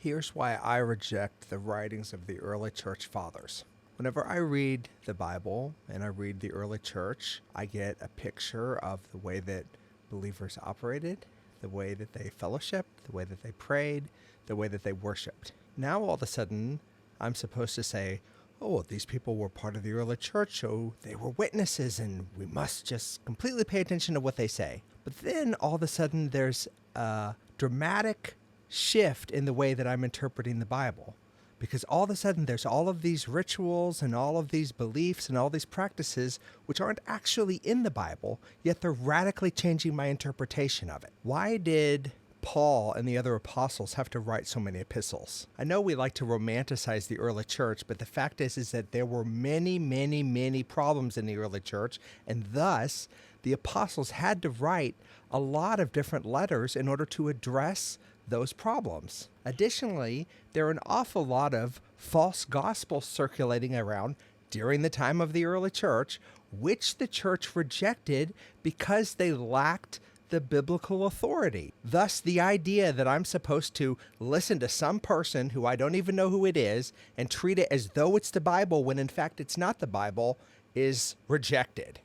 Here's why I reject the writings of the early church fathers. Whenever I read the Bible and I read the early church, I get a picture of the way that believers operated, the way that they fellowshiped, the way that they prayed, the way that they worshiped. Now all of a sudden, I'm supposed to say, oh, well, these people were part of the early church, so they were witnesses, and we must just completely pay attention to what they say. But then all of a sudden, there's a dramatic shift in the way that I'm interpreting the Bible. Because all of a sudden, there's all of these rituals and all of these beliefs and all these practices which aren't actually in the Bible, yet they're radically changing my interpretation of it. Why did Paul and the other apostles have to write so many epistles? I know we like to romanticize the early church, but the fact is that there were many problems in the early church, and thus the apostles had to write a lot of different letters in order to address those problems. Additionally, there are an awful lot of false gospels circulating around during the time of the early church, which the church rejected because they lacked the biblical authority. Thus, the idea that I'm supposed to listen to some person who I don't even know who it is and treat it as though it's the Bible when in fact it's not the Bible is rejected.